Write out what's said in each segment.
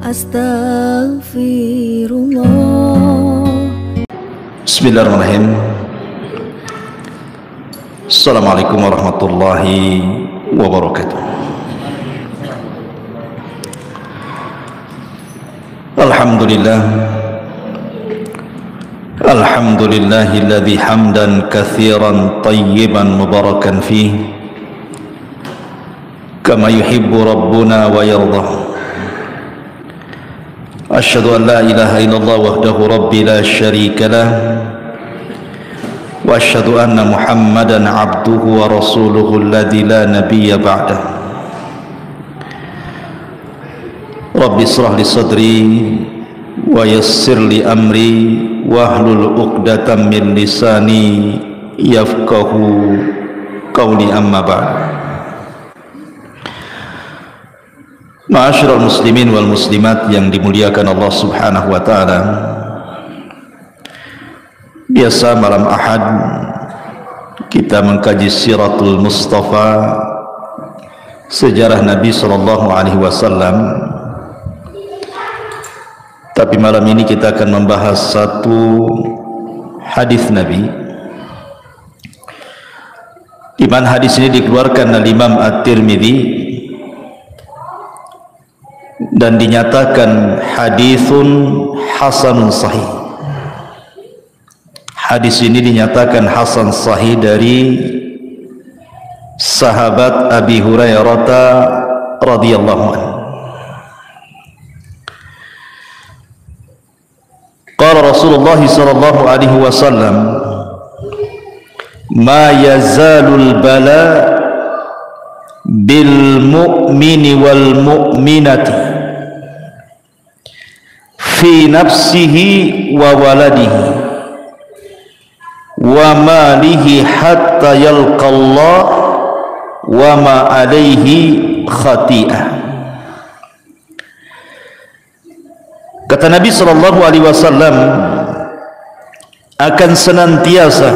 Astaghfirullah. Bismillahirrahmanirrahim. Assalamualaikum warahmatullahi wabarakatuh. Alhamdulillahilladzi hamdan katsiran tayyiban mubarakan fih kama yuhibbu rabbuna wa yardah. Asyhadu an la ilaha illallah wahdahu rabbi la syarika lah wa asyhadu anna Muhammadan abduhu wa rasuluhu alladzi la nabiyya ba'dah. Rabbi israh li sadri wa yassir li amri wahlul 'uqdatam min lisani yafqahu qawli, amma ba'd. Ma'asyiral muslimin wal muslimat yang dimuliakan Allah Subhanahu wa taala. Biasa malam Ahad kita mengkaji Siratul Mustafa, sejarah Nabi sallallahu alaihi wasallam. Tapi malam ini kita akan membahas satu hadis Nabi, di mana hadis ini dikeluarkan oleh Imam At-Tirmidzi dan dinyatakan hadisun hasanun sahih. Hadis ini dinyatakan hasan sahih dari sahabat Abi Hurairah radhiyallahu anhu. Qala Rasulullah sallallahu alaihi wasallam, ma yazalul bala bil mu'mini wal mu'minati fi nafsihi wa waladihi wa malihi hatta yalqallah wa ma alaihi khati'ah. Kata Nabi sallallahu alaihi wasallam, akan senantiasa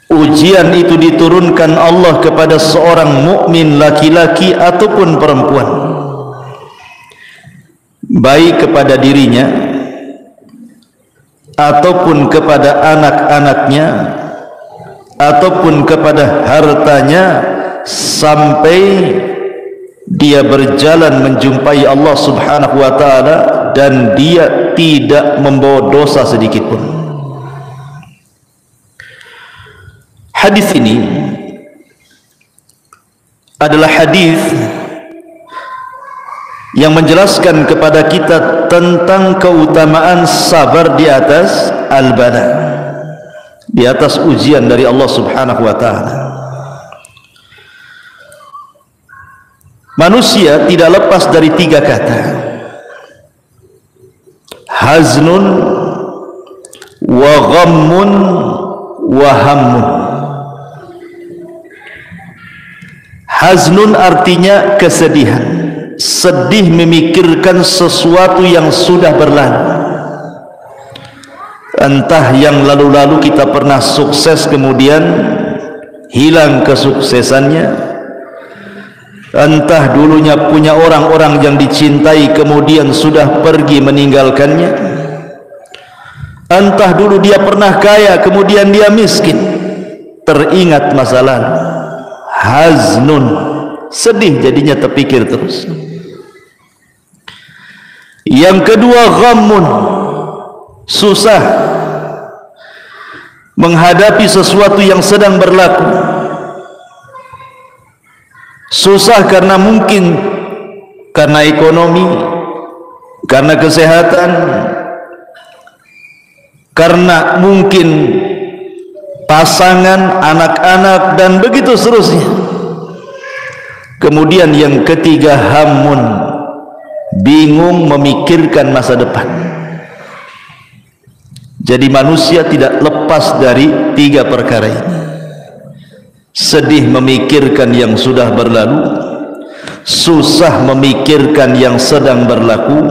ujian itu diturunkan Allah kepada seorang mukmin laki-laki ataupun perempuan, baik kepada dirinya ataupun kepada anak-anaknya ataupun kepada hartanya, sampai dia berjalan menjumpai Allah Subhanahu wa taala dan dia tidak membawa dosa sedikit pun. Hadis ini adalah hadis yang menjelaskan kepada kita tentang keutamaan sabar di atas al-bala, di atas ujian dari Allah Subhanahu wa taala. Manusia tidak lepas dari tiga kata: haznun wa ghammun wa hammun. Haznun artinya kesedihan, sedih memikirkan sesuatu yang sudah berlalu. Entah yang lalu-lalu kita pernah sukses kemudian hilang kesuksesannya, entah dulunya punya orang-orang yang dicintai kemudian sudah pergi meninggalkannya, entah dulu dia pernah kaya kemudian dia miskin, teringat masa lalu. Haznun, sedih jadinya, terpikir terus. Yang kedua ghammun, susah menghadapi sesuatu yang sedang berlaku. Susah karena mungkin karena ekonomi, karena kesehatan, karena mungkin pasangan, anak-anak, dan begitu seterusnya. Kemudian yang ketiga hammun, bingung memikirkan masa depan. Jadi manusia tidak lepas dari tiga perkara ini: sedih memikirkan yang sudah berlalu, susah memikirkan yang sedang berlaku,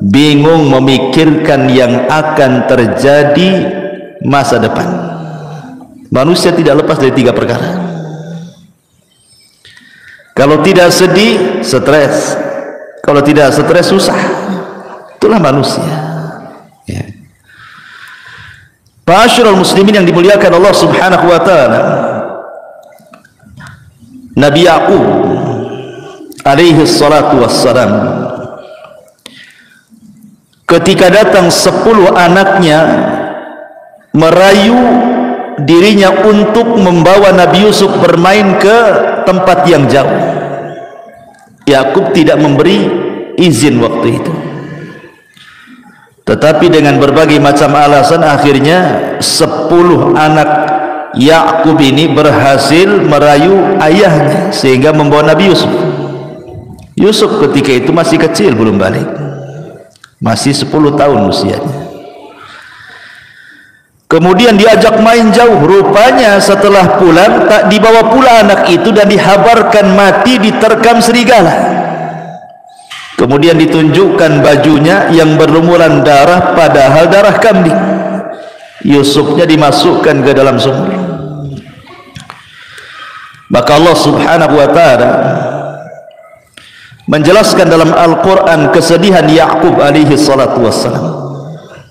bingung memikirkan yang akan terjadi masa depan. Manusia tidak lepas dari tiga perkara. Kalau tidak sedih, stres. Kalau tidak stres susah. Itulah manusia. Ya. Ma'asyiral muslimin yang dimuliakan Allah Subhanahu wa taala. Nabi Ya'qub alaihi salatu wassalam, ketika datang 10 anaknya merayu dirinya untuk membawa Nabi Yusuf bermain ke tempat yang jauh, Ya'qub tidak memberi izin waktu itu. Tetapi dengan berbagai macam alasan, akhirnya 10 anak Ya'qub ini berhasil merayu ayahnya sehingga membawa Nabi Yusuf. Yusuf ketika itu masih kecil, belum balik, masih 10 tahun usianya. Kemudian diajak main jauh. Rupanya setelah pulang tak dibawa pula anak itu dan dihabarkan mati diterkam serigala. Kemudian ditunjukkan bajunya yang berlumuran darah, padahal darah kambing. Yusufnya dimasukkan ke dalam sumur. Maka Allah Subhanahu wa taala menjelaskan dalam Al-Quran kesedihan Ya'qub alaihi salatu wassalam.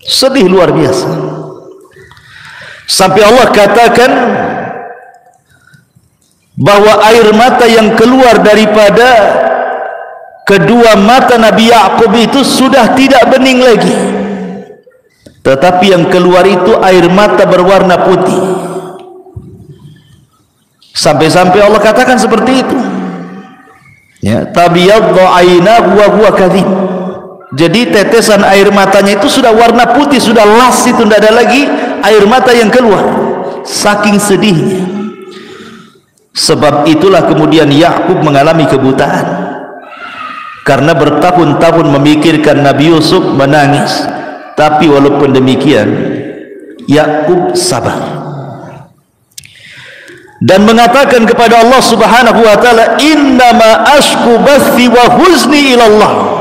Sedih luar biasa. Sampai Allah katakan bahwa air mata yang keluar daripada kedua mata Nabi Ya'qub itu sudah tidak bening lagi, tetapi yang keluar itu air mata berwarna putih. Sampai-sampai Allah katakan seperti itu. Ya, tabyaddu aynahu wa huwa kadhib. Jadi tetesan air matanya itu sudah warna putih, sudah las, itu tidak ada lagi air mata yang keluar, saking sedihnya. Sebab itulah kemudian Ya'qub mengalami kebutaan, karena bertahun-tahun memikirkan Nabi Yusuf, menangis. Tapi walaupun demikian Ya'qub sabar dan mengatakan kepada Allah Subhanahu wa taala, innama ashku bathi wa huzni ilallah.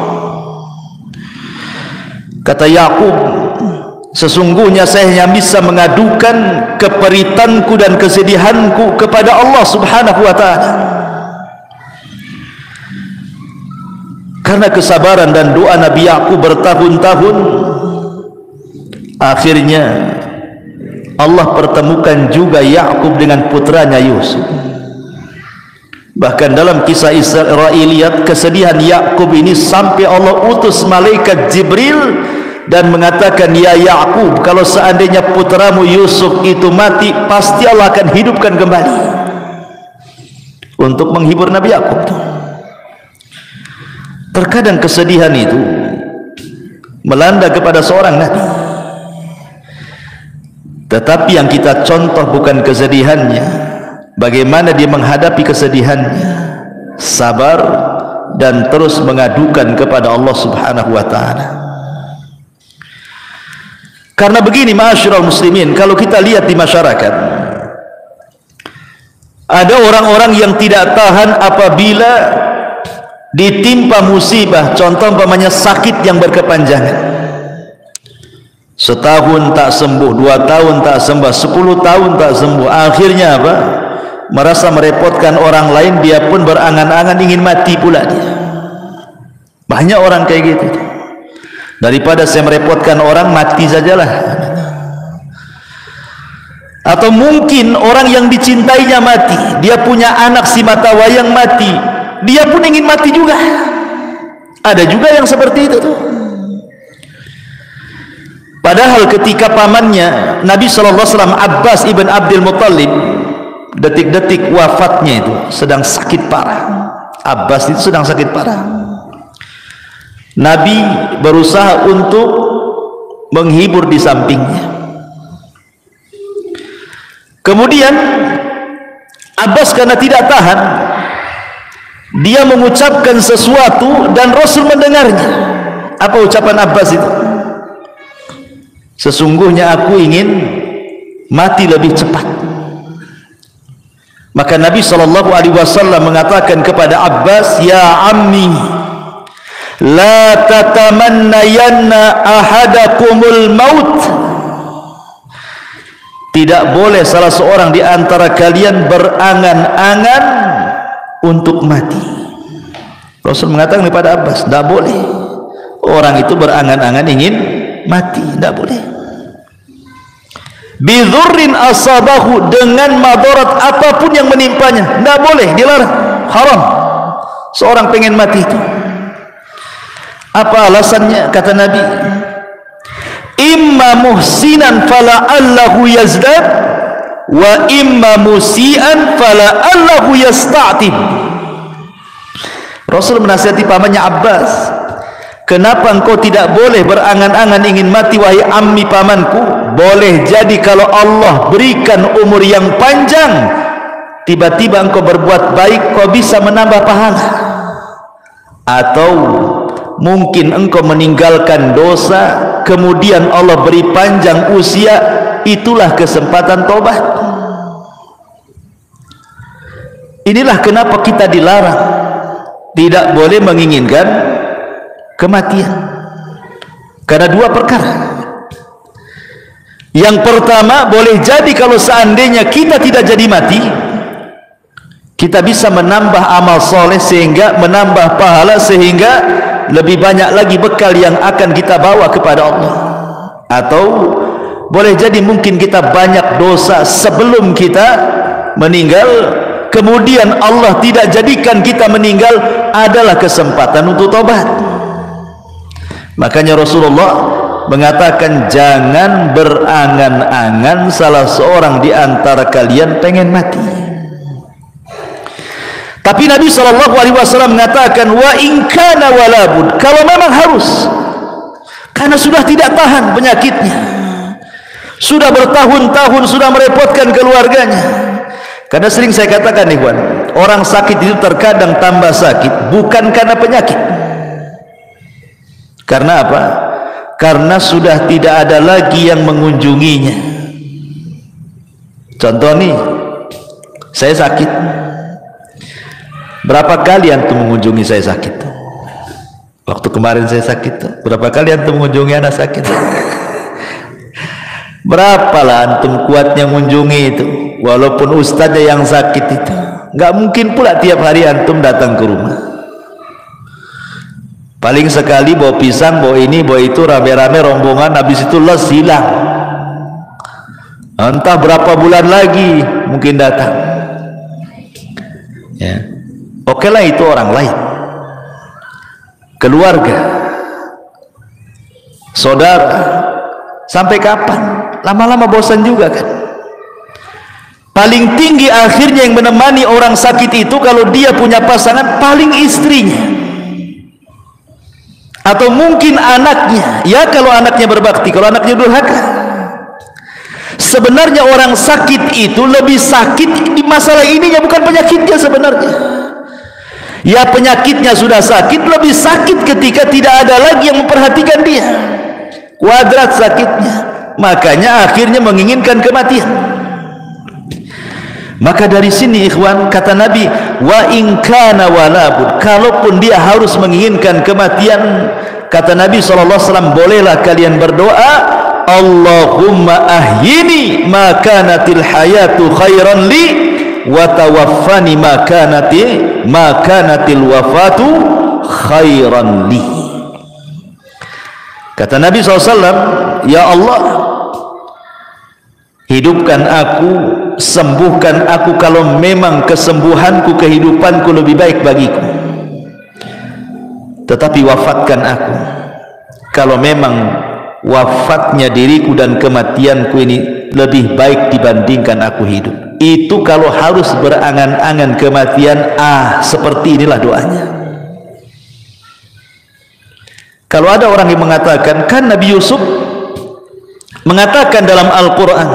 Kata Ya'qub, sesungguhnya saya hanya bisa mengadukan keperitanku dan kesedihanku kepada Allah Subhanahu wa taala. Karena kesabaran dan doa Nabi Ya'qub bertahun-tahun, akhirnya Allah pertemukan juga Ya'qub dengan putranya Yusuf. Bahkan dalam kisah Israiliyat, kesedihan Ya'qub ini sampai Allah utus malaikat Jibril dan mengatakan, ya Ya'qub, kalau seandainya putramu Yusuf itu mati, pasti Allah akan hidupkan kembali, untuk menghibur Nabi Ya'qub. Terkadang kesedihan itu melanda kepada seorang nabi, tetapi yang kita contoh bukan kesedihannya, bagaimana dia menghadapi kesedihannya, sabar dan terus mengadukan kepada Allah Subhanahu wa taala. Karena begini, ma'asyiral muslimin, kalau kita lihat di masyarakat, ada orang-orang yang tidak tahan apabila ditimpa musibah. Contoh umpamanya sakit yang berkepanjangan, setahun tak sembuh, 2 tahun tak sembuh, 10 tahun tak sembuh. Akhirnya apa? Merasa merepotkan orang lain, dia pun berangan-angan ingin mati pula dia. Banyak orang kayak gitu. Daripada saya merepotkan orang, mati sajalah. Atau mungkin orang yang dicintainya mati, dia punya anak si mata wayang mati, dia pun ingin mati juga. Ada juga yang seperti itu tuh. Padahal ketika pamannya Nabi SAW, Abbas ibn Abdul Muttalib, detik-detik wafatnya itu sedang sakit parah. Abbas itu sedang sakit parah. Nabi berusaha untuk menghibur di sampingnya. Kemudian Abbas karena tidak tahan, dia mengucapkan sesuatu dan Rasul mendengarnya. Apa ucapan Abbas itu? Sesungguhnya aku ingin mati lebih cepat. Maka Nabi SAW mengatakan kepada Abbas, ya ammi, la tatamannayanna ahadakumul maut. Tidak boleh salah seorang di antara kalian berangan-angan untuk mati. Rasul mengatakan kepada Abbas, tidak boleh orang itu berangan-angan ingin mati, tidak boleh. Bidhurrin asabahu, dengan madarat apapun yang menimpanya, tidak boleh, dilarang, haram seorang pengen mati itu. Apa alasannya? Kata Nabi, imma muhsinan fala'allahu yazdad wa imma musian fala'allahu yasta'tib. Rasul menasihati pamannya Abbas, kenapa engkau tidak boleh berangan-angan ingin mati wahai ammi pamanku? Boleh jadi kalau Allah berikan umur yang panjang, tiba-tiba engkau berbuat baik, kau bisa menambah pahala. Atau mungkin engkau meninggalkan dosa, kemudian Allah beri panjang usia, itulah kesempatan tobat. Inilah kenapa kita dilarang, tidak boleh menginginkan kematian, karena dua perkara. Yang pertama, boleh jadi kalau seandainya kita tidak jadi mati, kita bisa menambah amal soleh, sehingga menambah pahala, sehingga lebih banyak lagi bekal yang akan kita bawa kepada Allah. Atau boleh jadi mungkin kita banyak dosa sebelum kita meninggal, kemudian Allah tidak jadikan kita meninggal, adalah kesempatan untuk tobat. Makanya Rasulullah mengatakan, jangan berangan-angan salah seorang di antara kalian pengen mati. Tapi Nabi SAW mengatakan, wa in kana walabud, kalau memang harus, karena sudah tidak tahan penyakitnya, sudah bertahun-tahun, sudah merepotkan keluarganya. Karena sering saya katakan nih Wan, orang sakit itu terkadang tambah sakit bukan karena penyakit. Karena apa? Karena sudah tidak ada lagi yang mengunjunginya. Contoh nih, saya sakit, berapa kali antum mengunjungi saya sakit? Waktu kemarin saya sakit, berapa kali antum mengunjungi anak sakit? Berapalah antum kuatnya mengunjungi itu, walaupun ustaznya yang sakit itu. Nggak mungkin pula tiap hari antum datang ke rumah. Paling sekali bawa pisang, bawa ini, bawa itu, rame-rame rombongan, habis itu les, hilang. Entah berapa bulan lagi mungkin datang. Ya. Oke lah, itu orang lain, keluarga, saudara. Sampai kapan? Lama-lama bosan juga kan. Paling tinggi akhirnya yang menemani orang sakit itu, kalau dia punya pasangan, paling istrinya, atau mungkin anaknya. Ya kalau anaknya berbakti, kalau anaknya durhaka. Sebenarnya orang sakit itu lebih sakit di masalah ininya, bukan penyakitnya sebenarnya. Ya penyakitnya sudah sakit, lebih sakit ketika tidak ada lagi yang memperhatikan dia. Kuadrat sakitnya, makanya akhirnya menginginkan kematian. Maka dari sini ikhwan, kata Nabi, wa in kana walabud, kalaupun dia harus menginginkan kematian, kata Nabi SAW, bolehlah kalian berdoa, Allahumma ahyini ma kanatil hayatu khairan li, wa tawaffani ma kanatil wafatu khairan li. Kata Nabi SAW, ya Allah, hidupkan aku, sembuhkan aku kalau memang kesembuhanku, kehidupanku lebih baik bagiku. Tetapi wafatkan aku kalau memang wafatnya diriku dan kematianku ini lebih baik dibandingkan aku hidup. Itu kalau harus berangan-angan kematian, seperti inilah doanya. Kalau ada orang yang mengatakan, kan Nabi Yusuf mengatakan dalam Al-Quran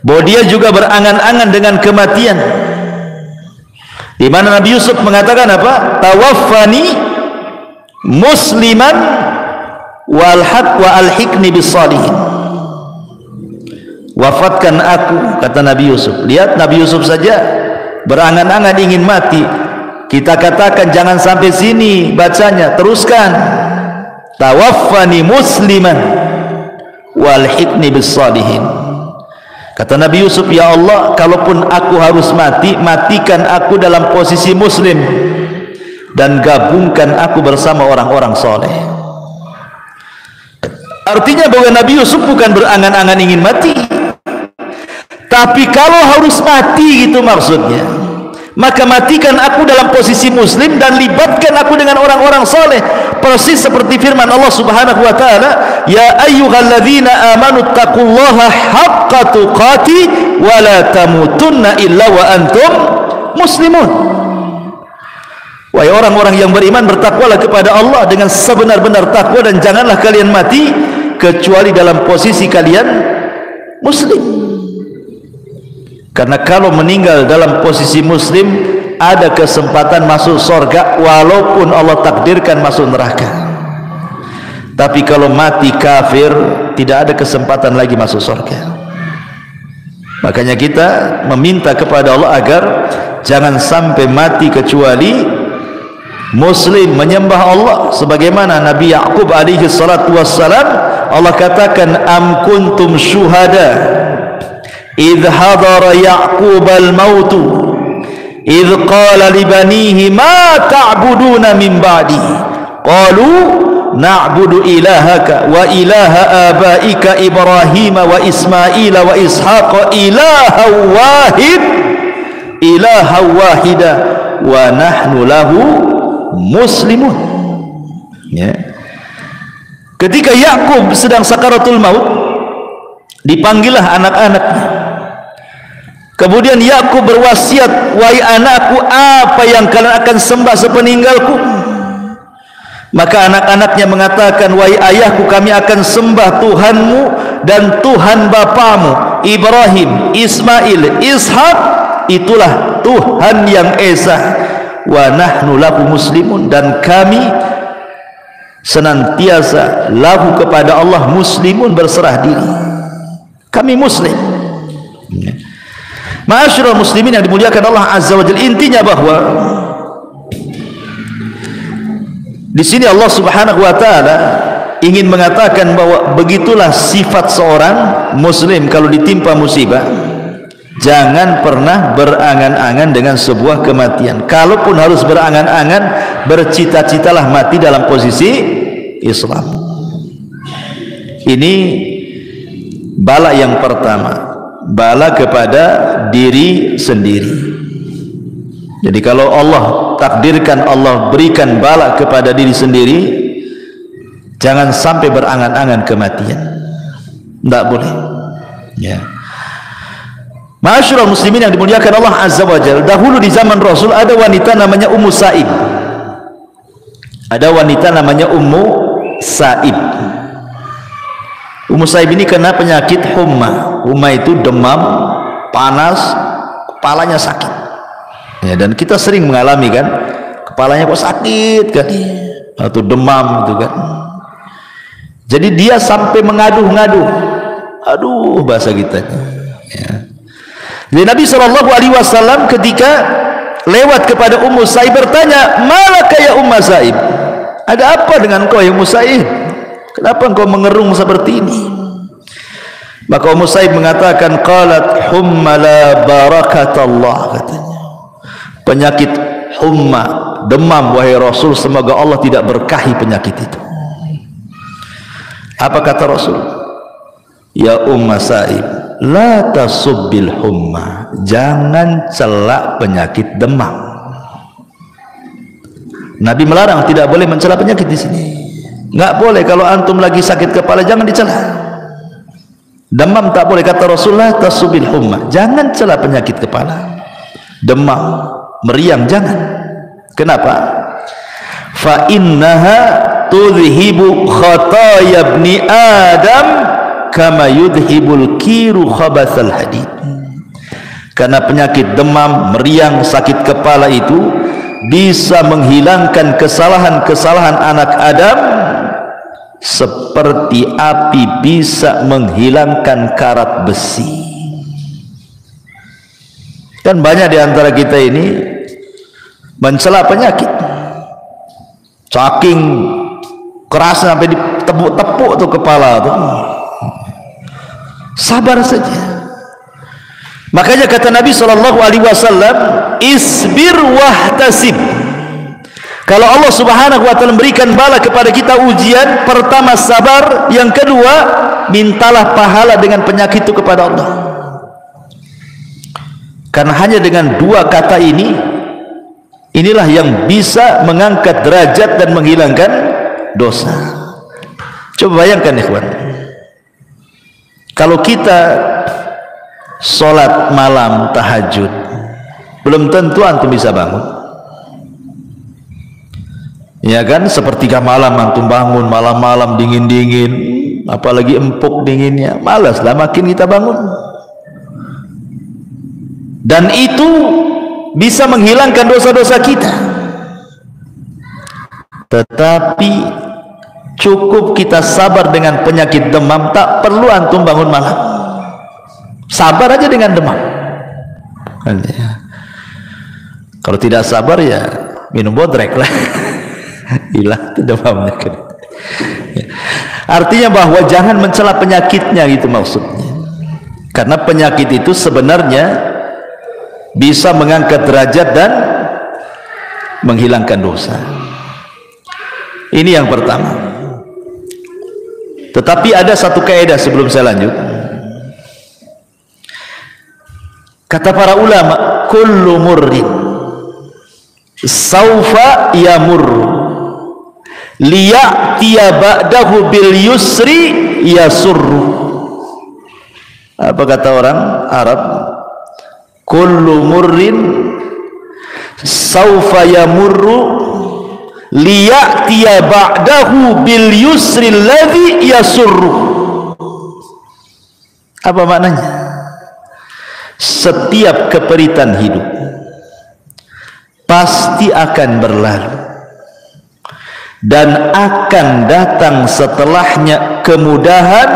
bahwa dia juga berangan-angan dengan kematian, di mana Nabi Yusuf mengatakan apa? Tawaffani musliman wa alhiqni bisalihin. Wafatkan aku, kata Nabi Yusuf. Lihat, Nabi Yusuf saja berangan-angan ingin mati. Kita katakan jangan sampai sini bacanya, teruskan. Tawaffani musliman walhiqni bissalihin. Kata Nabi Yusuf, ya Allah, kalaupun aku harus mati, matikan aku dalam posisi muslim, dan gabungkan aku bersama orang-orang soleh. Artinya bahwa Nabi Yusuf bukan berangan-angan ingin mati, tapi kalau harus mati gitu maksudnya, maka matikan aku dalam posisi muslim dan libatkan aku dengan orang-orang soleh, persis seperti firman Allah Subhanahu wa taala, ya ayyuhalladzina amanu taqullaha haqqa tuqati wa la tamutunna illa wa antum muslimun. Wahai orang-orang yang beriman, bertakwalah kepada Allah dengan sebenar-benar takwa dan janganlah kalian mati kecuali dalam posisi kalian muslim. Karena kalau meninggal dalam posisi muslim, ada kesempatan masuk surga walaupun Allah takdirkan masuk neraka. Tapi kalau mati kafir, tidak ada kesempatan lagi masuk surga. Makanya kita meminta kepada Allah agar jangan sampai mati kecuali muslim, menyembah Allah sebagaimana Nabi Yaqub alaihi salatu wassalam. Allah katakan, am kuntum syuhada idh hadara Ya'qub al-maut idh qala li banihi ma ta'buduna min ba'di qalu na'budu ilahaka wa ilaha abaika Ibrahim wa Ismail wa Ishaq ilaha wahida wa nahnu lahu muslimun. Ya. Ketika Ya'qub sedang sakaratul maut, dipanggillah anak-anaknya. Kemudian Yakub berwasiat, wahai anakku, apa yang kalian akan sembah sepeninggalku? Maka anak-anaknya mengatakan, wahai ayahku, kami akan sembah Tuhanmu dan Tuhan bapamu Ibrahim, Ismail, Ishak, itulah Tuhan yang esa. Wa nahnu lahu muslimun, dan kami senantiasa lahu kepada Allah muslimun, berserah diri. Kami muslim. Ma'asyiral muslimin yang dimuliakan Allah Azza wa Jalla, intinya bahwa di sini Allah Subhanahu wa taala ingin mengatakan bahwa begitulah sifat seorang muslim kalau ditimpa musibah. Jangan pernah berangan-angan dengan sebuah kematian. Kalaupun harus berangan-angan, bercita-citalah mati dalam posisi Islam. Ini bala yang pertama, bala kepada diri sendiri. Jadi kalau Allah takdirkan, Allah berikan bala kepada diri sendiri, jangan sampai berangan-angan kematian. Tidak boleh. Ya. Ma'asyiral muslimin yang dimuliakan Allah Azza wa Jalla, dahulu di zaman Rasul ada wanita namanya Ummu Sa'ib. Ada wanita namanya Ummu Sa'ib. Ummu Sa'ib ini kena penyakit humma. Humma itu demam, panas, kepalanya sakit. Ya, dan kita sering mengalami kan, kepalanya kok sakit kan, atau demam gitu kan. Jadi dia sampai mengaduh-ngaduh. Aduh, bahasa kita. Ya. Jadi Nabi SAW ketika lewat kepada Ummu Sa'ib bertanya, malaka ya Ummu Sa'ib, ada apa dengan kau ya Ummu Sa'ib? Kenapa engkau mengerung seperti ini? Maka Ummu Sa'ib mengatakan, qalat humma la barakatallah, katanya, penyakit humma, demam, wahai Rasul, semoga Allah tidak berkahi penyakit itu. Apa kata Rasul? Ya Ummu Sa'ib, la tasubbil humma, jangan celak penyakit demam. Nabi melarang, tidak boleh mencela penyakit di sini. Enggak boleh, kalau antum lagi sakit kepala jangan dicela. Demam tak boleh, kata Rasulullah, tasubbil humma, jangan cela penyakit kepala. Demam, meriang jangan. Kenapa? Fa innaha tudhibu khataya ibni Adam kama yudhibul kiru khabathal hadid. Karena penyakit demam, meriang, sakit kepala itu bisa menghilangkan kesalahan-kesalahan anak Adam seperti api bisa menghilangkan karat besi. Kan banyak di antara kita ini mencela penyakit, saking keras sampai ditepuk-tepuk tuh kepala tuh. Sabar saja. Makanya kata Nabi SAW, isbir wahtasib, Kalau Allah Subhanahu wa taala memberikan bala kepada kita ujian, pertama sabar, yang kedua mintalah pahala dengan penyakit itu kepada Allah. Karena hanya dengan dua kata ini, inilah yang bisa mengangkat derajat dan menghilangkan dosa. Coba bayangkan ikhwan, kalau kita sholat malam tahajud, belum tentu antum bisa bangun. Ya kan, sepertiga malam antum bangun, malam-malam dingin-dingin, apalagi empuk dinginnya, malaslah makin kita bangun. Dan itu bisa menghilangkan dosa-dosa kita. Tetapi cukup kita sabar dengan penyakit demam, tak perlu antum bangun malam. Sabar aja dengan demam. Kalau tidak sabar ya minum bodrek lah. Hilang itu demamnya. Artinya bahwa jangan mencela penyakitnya, gitu maksudnya. Karena penyakit itu sebenarnya bisa mengangkat derajat dan menghilangkan dosa. Ini yang pertama. Tetapi ada satu kaidah sebelum saya lanjut. Kata para ulama, kullu murrin saufa yamurru liya'tiya ba'dahu bil yusri yasurru. Apa kata orang Arab? Kullu murrin saufa yamurru liya'tiya ba'dahu bil yusri alladhi yasurru. Apa maknanya? Setiap keperitan hidup pasti akan berlalu, dan akan datang setelahnya kemudahan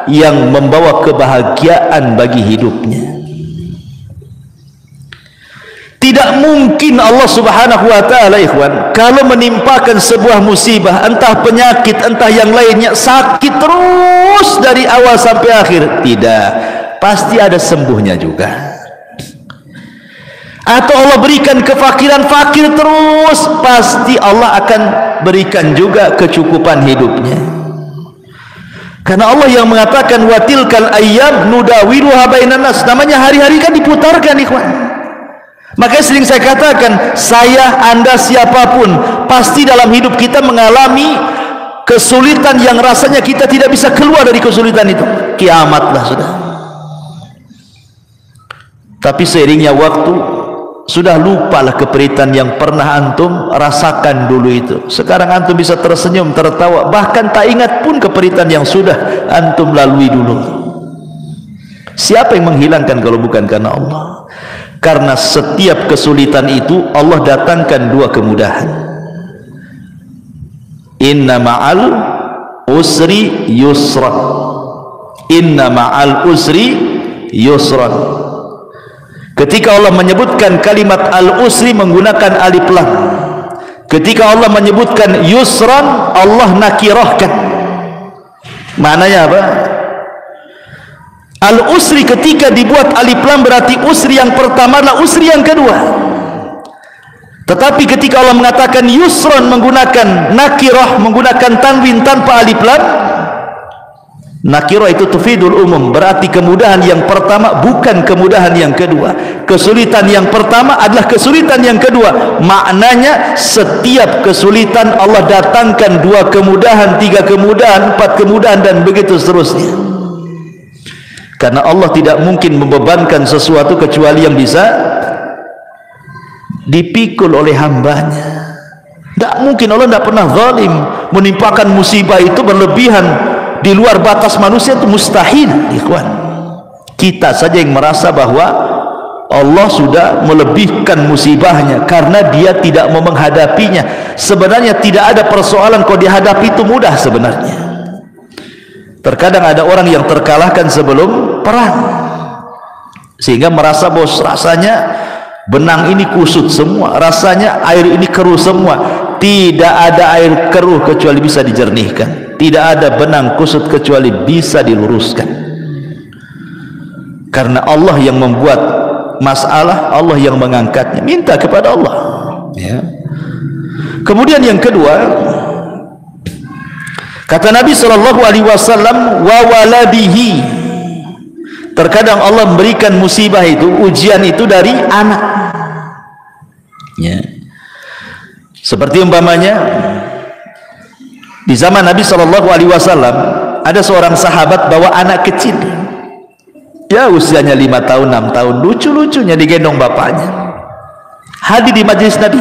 yang membawa kebahagiaan bagi hidupnya. Tidak mungkin Allah Subhanahu wa taala ikhwan, kalau menimpakan sebuah musibah, entah penyakit, entah yang lainnya, sakit terus dari awal sampai akhir, tidak, pasti ada sembuhnya juga. Atau Allah berikan kefakiran, fakir terus, pasti Allah akan berikan juga kecukupan hidupnya. Karena Allah yang mengatakan wa tilkal ayyam nudawiluha bainan nas, namanya hari-hari kan diputarkan ikhwan. Makanya sering saya katakan, saya, anda, siapapun pasti dalam hidup kita mengalami kesulitan yang rasanya kita tidak bisa keluar dari kesulitan itu. Kiamatlah sudah. Tapi seiringnya waktu, sudah lupalah keperitan yang pernah antum rasakan dulu itu. Sekarang antum bisa tersenyum, tertawa, bahkan tak ingat pun keperitan yang sudah antum lalui dulu. Siapa yang menghilangkan kalau bukan karena Allah? Karena setiap kesulitan itu Allah datangkan dua kemudahan. Inna ma'al usri yusran. Inna ma'al usri yusran. Ketika Allah menyebutkan kalimat al-usri menggunakan alif lam. Ketika Allah menyebutkan yusran, Allah nakirahkan. Maknanya apa? Al-usri ketika dibuat alif lam berarti usri yang pertama adalah usri yang kedua. Tetapi ketika Allah mengatakan yusran menggunakan nakirah, menggunakan tanwin tanpa alif lam, nakirah itu tufidul umum, berarti kemudahan yang pertama bukan kemudahan yang kedua. Kesulitan yang pertama adalah kesulitan yang kedua. Maknanya setiap kesulitan Allah datangkan dua kemudahan, tiga kemudahan, empat kemudahan, dan begitu seterusnya. Karena Allah tidak mungkin membebankan sesuatu kecuali yang bisa dipikul oleh hambanya. Tidak mungkin, Allah tidak pernah zalim. Menimpakan musibah itu berlebihan di luar batas manusia, itu mustahil ikhwan. Kita saja yang merasa bahwa Allah sudah melebihkan musibahnya karena dia tidak mau menghadapinya. Sebenarnya tidak ada persoalan kalau dihadapi itu mudah sebenarnya. Terkadang ada orang yang terkalahkan sebelum perang, sehingga merasa bos, rasanya benang ini kusut semua, rasanya air ini keruh semua. Tidak ada air keruh kecuali bisa dijernihkan. Tidak ada benang kusut kecuali bisa diluruskan. Karena Allah yang membuat masalah, Allah yang mengangkatnya. Minta kepada Allah ya. Kemudian yang kedua, kata Nabi sallallahu alaihi wasallam, wa waladihi. Terkadang Allah memberikan musibah itu, ujian itu dari anak. Ya. Seperti umpamanya di zaman Nabi sallallahu alaihi wasallam ada seorang sahabat bawa anak kecil. Ya, usianya 5 tahun, 6 tahun, lucu-lucunya digendong bapaknya. Hadir di majelis Nabi.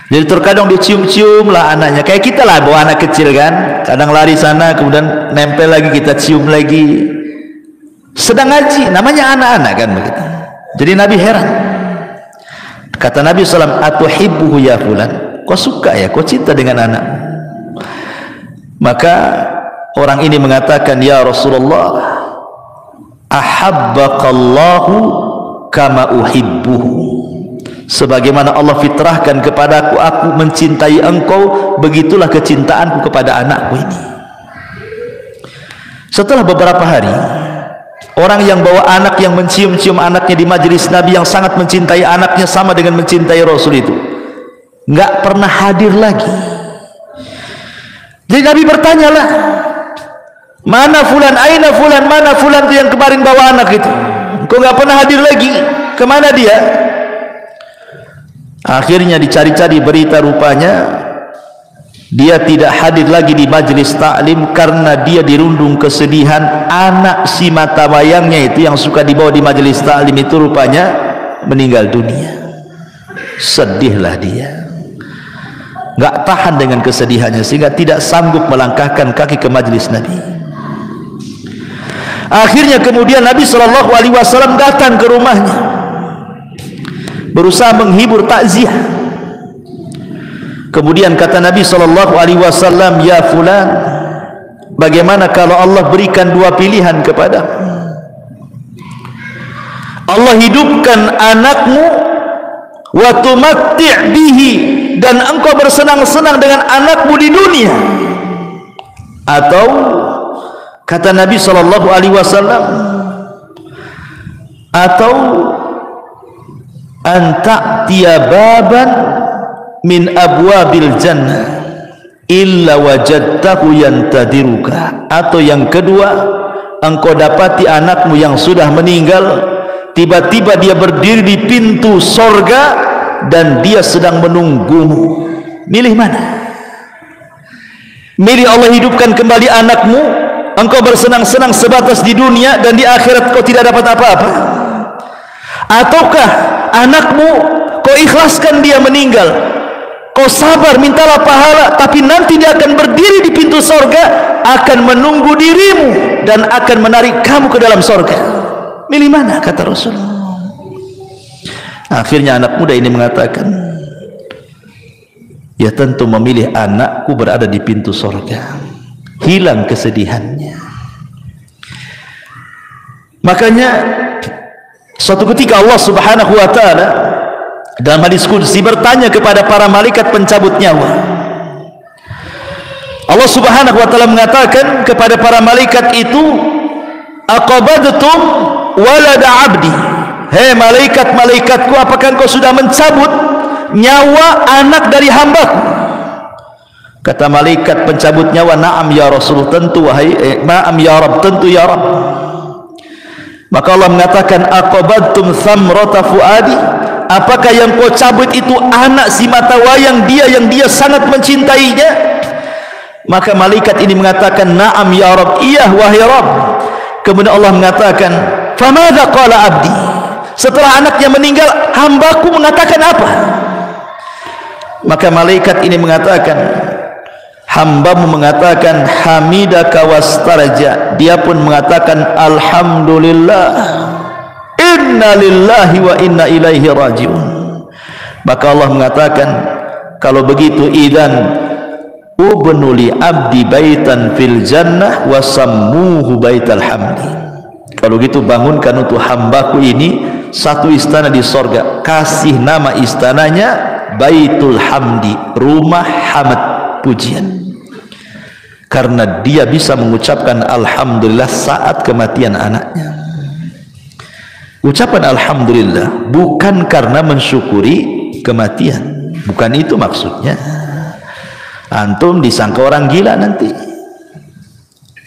Jadi terkadang dicium-cium lah anaknya, kayak kita lah bawa anak kecil kan, kadang lari sana kemudian nempel lagi, kita cium lagi, sedang ngaji, namanya anak-anak kan begitu. Jadi Nabi heran, kata Nabi SAW, atuhibbuhu ya fulan, kau suka ya, kau cinta dengan anak? Maka orang ini mengatakan, ya Rasulullah, ahabbaqallahu kama uhibbuhu. Sebagaimana Allah fitrahkan kepadaku, aku mencintai engkau, begitulah kecintaanku kepada anakku ini. Setelah beberapa hari, orang yang bawa anak, yang mencium-cium anaknya di majelis Nabi, yang sangat mencintai anaknya sama dengan mencintai Rasul itu, nggak pernah hadir lagi. Jadi Nabi bertanyalah, mana fulan, aina fulan, mana fulan itu yang kemarin bawa anak itu, kok nggak pernah hadir lagi, kemana dia? Akhirnya dicari-cari berita, rupanya dia tidak hadir lagi di majelis taklim karena dia dirundung kesedihan. Anak si mata wayangnya itu yang suka dibawa di majelis taklim itu rupanya meninggal dunia. Sedihlah dia, nggak tahan dengan kesedihannya sehingga tidak sanggup melangkahkan kaki ke majelis Nabi. Akhirnya kemudian Nabi SAW datang ke rumahnya, berusaha menghibur, takziah. Kemudian kata Nabi SAW, ya fulan, bagaimana kalau Allah berikan 2 pilihan kepadamu? Allah hidupkan anakmu wa tumatti' bihi, dan engkau bersenang-senang dengan anakmu di dunia, atau kata Nabi SAW, atau anta'tiya baban min abwabil jannah illa wajadtahu yantadiruka, atau yang kedua, engkau dapati anakmu yang sudah meninggal, tiba-tiba dia berdiri di pintu sorga dan dia sedang menunggumu. Milih mana? Milih Allah hidupkan kembali anakmu, engkau bersenang-senang sebatas di dunia dan di akhirat kau tidak dapat apa-apa, ataukah anakmu kau ikhlaskan dia meninggal, kau sabar, mintalah pahala, tapi nanti dia akan berdiri di pintu sorga, akan menunggu dirimu dan akan menarik kamu ke dalam sorga. Milih mana? Kata Rasulullah. Akhirnya anak muda ini mengatakan, ya tentu memilih anakku berada di pintu sorga. Hilang kesedihannya. Makanya suatu ketika Allah Subhanahu wa ta'ala dalam hadis qudsi bertanya kepada para malaikat pencabut nyawa. Allah Subhanahu wa ta'ala mengatakan kepada para malaikat itu, aqabadtum walada abdi, hei malaikat-malaikatku, apakah engkau sudah mencabut nyawa anak dari hambaku? Kata malaikat pencabut nyawa, na'am ya Rasul, tentu wahai na'am ya Rabb, tentu ya Rabb. Maka Allah mengatakan, aqabadtum thamrata fuadi, apakah yang kau cabut itu anak si mata wayang dia yang dia sangat mencintainya? Maka malaikat ini mengatakan, na'am ya Rabb, iya wahai Rabb. Kemudian Allah mengatakan, famadza qala abdi, setelah anaknya meninggal hambaku mengatakan apa? Maka malaikat ini mengatakan, hambamu mengatakan hamidaka wastarja, dia pun mengatakan alhamdulillah, inna lillahi wa inna ilaihi rajiun. Maka Allah mengatakan, kalau begitu idzan ubnu li abdi baitan fil jannah wa sammuhu baital hamdi, kalau gitu bangunkan untuk hambaku ini satu istana di sorga, kasih nama istananya Baitul Hamdi, rumah hamd, pujian, karena dia bisa mengucapkan alhamdulillah saat kematian anaknya. Ucapan alhamdulillah bukan karena mensyukuri kematian, Bukan itu maksudnya. Antum disangka orang gila nanti,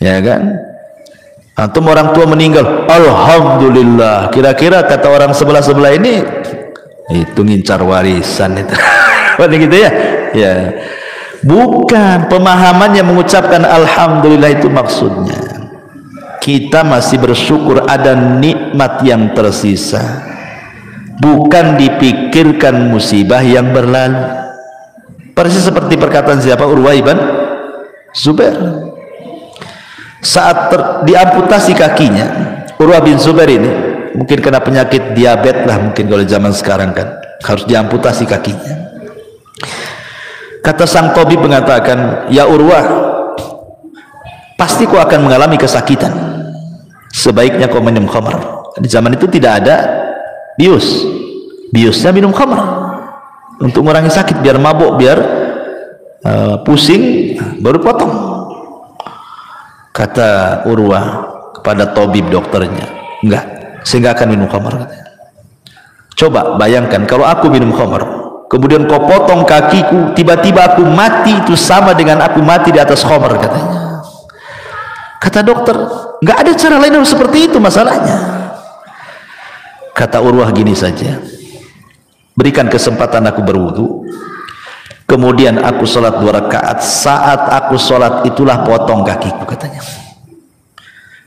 ya kan? Antum orang tua meninggal, alhamdulillah. Kira-kira kata orang sebelah ini, itu ngincar warisan itu. Gitu ya? Ya. Bukan, pemahamannya mengucapkan alhamdulillah itu maksudnya kita masih bersyukur ada nikmat yang tersisa, bukan dipikirkan musibah yang berlalu. Persis seperti perkataan siapa? Urwah ibn Zubair. Saat diamputasi kakinya, Urwah bin Zubair ini mungkin kena penyakit diabetes lah, mungkin kalau zaman sekarang kan harus diamputasi kakinya. Kata sang tabib mengatakan, ya Urwah, pasti kau akan mengalami kesakitan, sebaiknya kau minum khamar. Di zaman itu tidak ada biusnya minum khamar untuk mengurangi sakit, biar mabuk, biar pusing, baru potong. Kata Urwah kepada tabib dokternya, enggak, saya enggak akan minum khamar. Coba bayangkan kalau aku minum khamar, kemudian kau potong kakiku, tiba-tiba aku mati, itu sama dengan aku mati di atas khamar, katanya. Kata dokter, nggak ada cara lain seperti itu masalahnya. Kata Urwah, gini saja, berikan kesempatan aku berwudu, kemudian aku sholat 2 rakaat. Saat aku sholat itulah potong kakiku, katanya.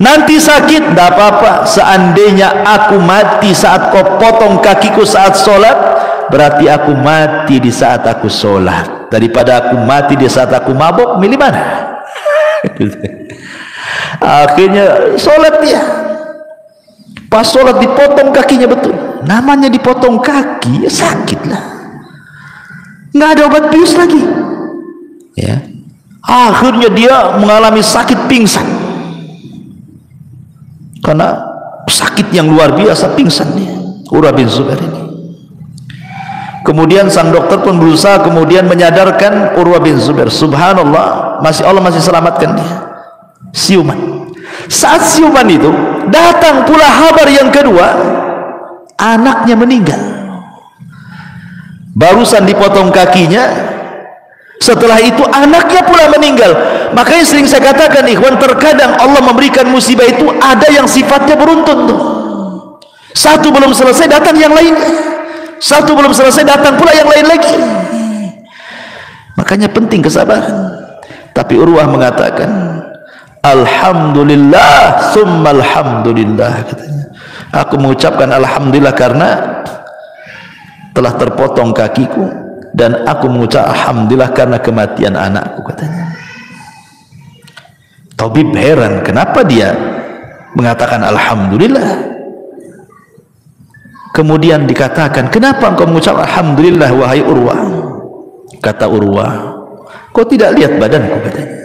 Nanti sakit, tidak apa-apa. Seandainya aku mati saat kau potong kakiku saat sholat, berarti aku mati di saat aku sholat. Daripada aku mati di saat aku mabuk, milih mana? Akhirnya sholat dia. Pas sholat dipotong kakinya, betul. Namanya dipotong kaki, ya sakit lah. Nggak ada obat bius lagi. Ya. Akhirnya dia mengalami sakit pingsan. Karena sakit yang luar biasa, pingsan dia. Urwah bin Zubair ini. Kemudian sang dokter pun berusaha kemudian menyadarkan Urwah bin Zubair. Subhanallah, Allah masih selamatkan dia. Siuman. Saat siuman itu datang pula kabar yang kedua, anaknya meninggal. Barusan dipotong kakinya, setelah itu anaknya pula meninggal. Makanya sering saya katakan, ikhwan, terkadang Allah memberikan musibah itu ada yang sifatnya beruntun tuh. Satu belum selesai datang yang lainnya, satu belum selesai datang pula yang lain lagi. Makanya penting kesabaran. Tapi Urwah mengatakan, alhamdulillah summa alhamdulillah, katanya. Aku mengucapkan alhamdulillah karena telah terpotong kakiku, dan aku mengucap alhamdulillah karena kematian anakku, katanya. Tabib heran, kenapa dia mengatakan alhamdulillah. Kemudian dikatakan, kenapa engkau mengucap alhamdulillah wahai Urwah? Kata Urwah, kau tidak lihat badanku, katanya.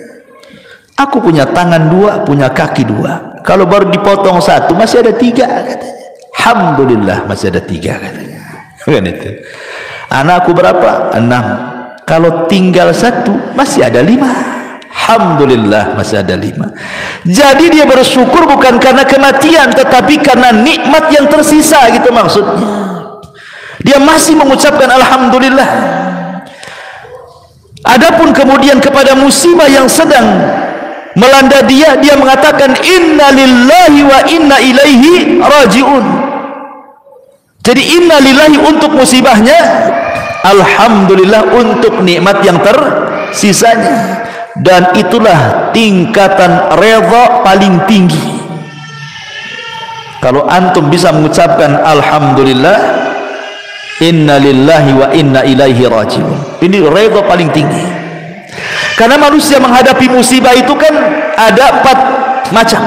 Aku punya tangan 2, punya kaki 2. Kalau baru dipotong 1 masih ada 3, katanya. Alhamdulillah masih ada 3, katanya. Kan itu. Anakku berapa? 6. Kalau tinggal 1 masih ada 5. Alhamdulillah masih ada 5. Jadi dia bersyukur bukan karena kematian, tetapi karena nikmat yang tersisa, gitu maksudnya. Dia masih mengucapkan alhamdulillah. Adapun kemudian kepada musibah yang sedang melanda dia, dia mengatakan inna lillahi wa inna ilaihi raji'un. Jadi inna lillahi untuk musibahnya, alhamdulillah untuk nikmat yang tersisanya. Dan itulah tingkatan redha paling tinggi. Kalau antum bisa mengucapkan alhamdulillah, inna lillahi wa inna ilaihi raji'un, ini redha paling tinggi. Karena manusia menghadapi musibah itu kan ada 4 macam.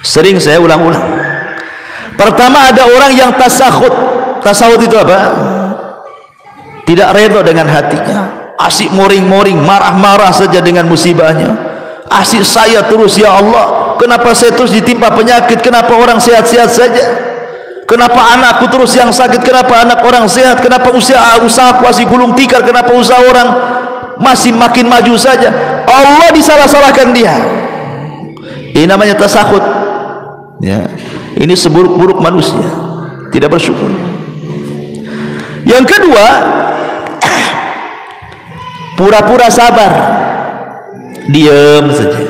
Sering saya ulang-ulang. Pertama, ada orang yang tasakhut. Tasakhut itu apa? Tidak redha dengan hatinya, asik moring-moring, marah-marah saja dengan musibahnya. Asik saya terus, ya Allah, kenapa saya terus ditimpa penyakit? Kenapa orang sehat-sehat saja? Kenapa anakku terus yang sakit? Kenapa anak orang sehat? Kenapa usahaku masih gulung tikar? Kenapa usaha orang masih makin maju saja? Allah disalah-salahkan dia. Ini namanya tasakhut. Ya, ini seburuk-buruk manusia, tidak bersyukur. Yang kedua, pura-pura sabar, diam saja.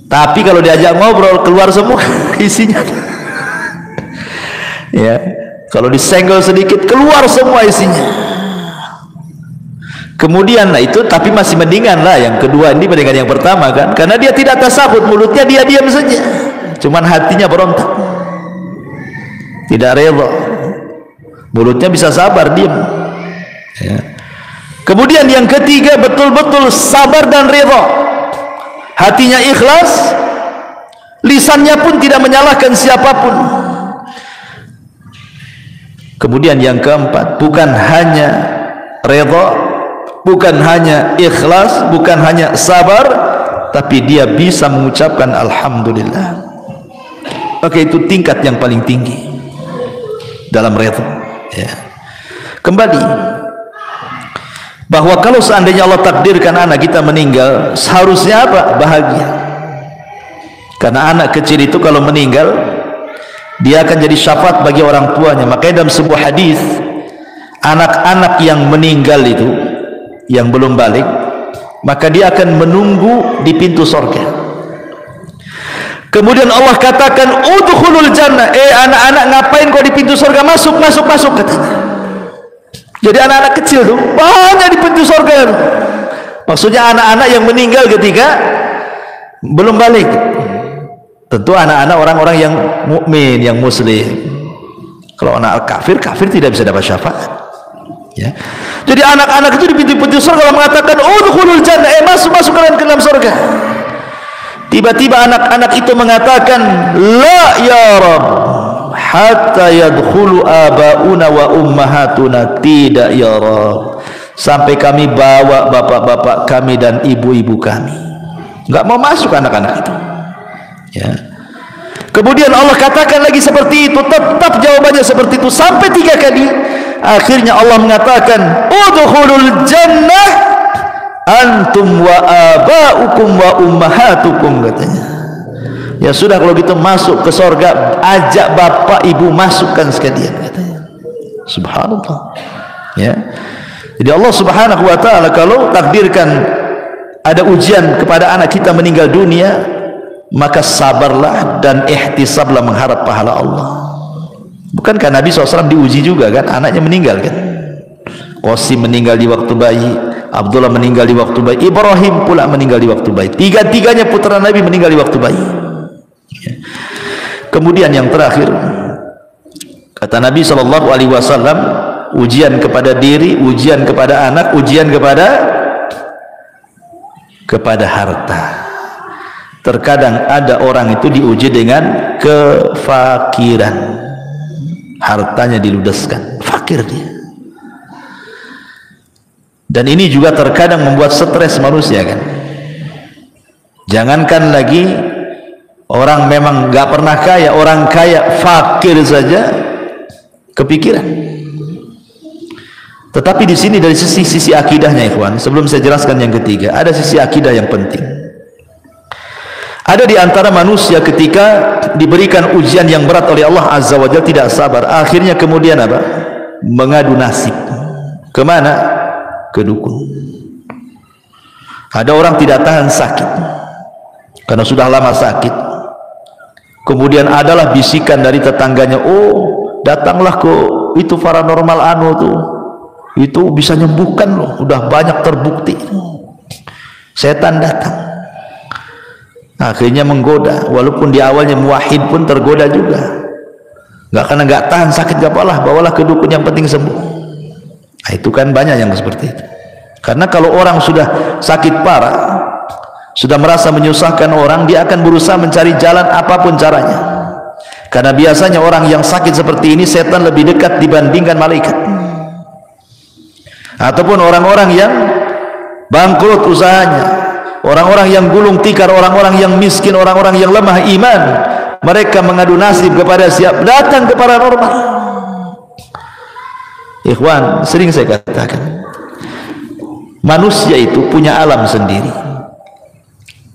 Tapi kalau diajak ngobrol keluar semua isinya. Ya, kalau disenggol sedikit keluar semua isinya. Kemudian lah itu, tapi masih mendingan lah yang kedua ini dibandingkan yang pertama kan, karena dia tidak tasabut, mulutnya dia diam saja, cuman hatinya berontak, tidak rela. Mulutnya bisa sabar, diam. Ya. Kemudian yang ketiga, betul-betul sabar dan rela, hatinya ikhlas, lisannya pun tidak menyalahkan siapapun. Kemudian yang keempat, bukan hanya rela, bukan hanya ikhlas, bukan hanya sabar, tapi dia bisa mengucapkan alhamdulillah. Oke, itu tingkat yang paling tinggi dalam redha. Ya. Kembali bahwa kalau seandainya Allah takdirkan anak kita meninggal, seharusnya apa? Bahagia. Karena anak kecil itu kalau meninggal, dia akan jadi syafaat bagi orang tuanya. Makanya dalam sebuah hadis, anak-anak yang meninggal itu, yang belum balik, maka dia akan menunggu di pintu surga. Kemudian Allah katakan, udkhulul jannah, anak-anak ngapain kau di pintu surga, masuk, masuk, masuk, katanya. Jadi anak-anak kecil tuh banyak di pintu surga. Maksudnya anak-anak yang meninggal ketika belum balik. Tentu anak-anak orang-orang yang mukmin, yang muslim. Kalau anak kafir, kafir tidak bisa dapat syafaat. Ya. Jadi anak-anak itu di pintu-pintu surga mengatakan, udkhulul jannah, masuk, masuk kalian ke dalam surga. Tiba-tiba anak-anak itu mengatakan, la ya Rabb, hatta yadkhulu abauna wa ummahatuna. Tidak ya Rabb, sampai kami bawa bapak-bapak kami dan ibu-ibu kami. Enggak mau masuk anak-anak itu. Ya. Kemudian Allah katakan lagi seperti itu, tetap jawabannya seperti itu sampai 3 kali. Akhirnya Allah mengatakan, udkhulul jannah antum wa aba'ukum wa ummahatukum, katanya. Ya sudah, kalau gitu masuk ke surga, ajak bapak ibu masukkan sekalian, katanya. Subhanallah. Ya. Jadi Allah Subhanahu wa taala kalau takdirkan ada ujian kepada anak kita meninggal dunia, maka sabarlah dan ihtisablah mengharap pahala Allah. Bukankah Nabi SAW diuji juga kan, anaknya meninggal kan? Qasim meninggal di waktu bayi, Abdullah meninggal di waktu bayi, Ibrahim pula meninggal di waktu bayi. Tiga-tiganya putra Nabi meninggal di waktu bayi. Kemudian yang terakhir, kata Nabi SAW, ujian kepada diri, ujian kepada anak, ujian kepada harta. Terkadang ada orang itu diuji dengan kefakiran, hartanya diludeskan, fakir dia. Dan ini juga terkadang membuat stres manusia kan. Jangankan lagi orang memang nggak pernah kaya, orang kaya fakir saja kepikiran. Tetapi di sini dari sisi akidahnya, ikhwan, sebelum saya jelaskan yang ketiga, ada sisi akidah yang penting. Ada di antara manusia ketika diberikan ujian yang berat oleh Allah Azza wa Jalla tidak sabar, akhirnya kemudian apa? Mengadu nasib. Kemana? Ke dukun. Ada orang tidak tahan sakit karena sudah lama sakit. Kemudian adalah bisikan dari tetangganya, oh datanglah ke itu paranormal tuh, itu bisa nyembuhkan loh, udah banyak terbukti. Setan datang. Akhirnya menggoda, walaupun di awalnya muwahhid pun tergoda juga. Karena nggak tahan sakit, gak apalah, bawalah ke dukun, yang penting sembuh. Nah, itu kan banyak yang seperti itu. Karena kalau orang sudah sakit parah, sudah merasa menyusahkan orang, dia akan berusaha mencari jalan apapun caranya. Karena biasanya orang yang sakit seperti ini, setan lebih dekat dibandingkan malaikat. Ataupun orang-orang yang bangkrut usahanya, orang-orang yang gulung tikar, orang-orang yang miskin, orang-orang yang lemah iman, mereka mengadu nasib kepada siapa? Datang ke paranormal. Ikhwan, sering saya katakan, manusia itu punya alam sendiri.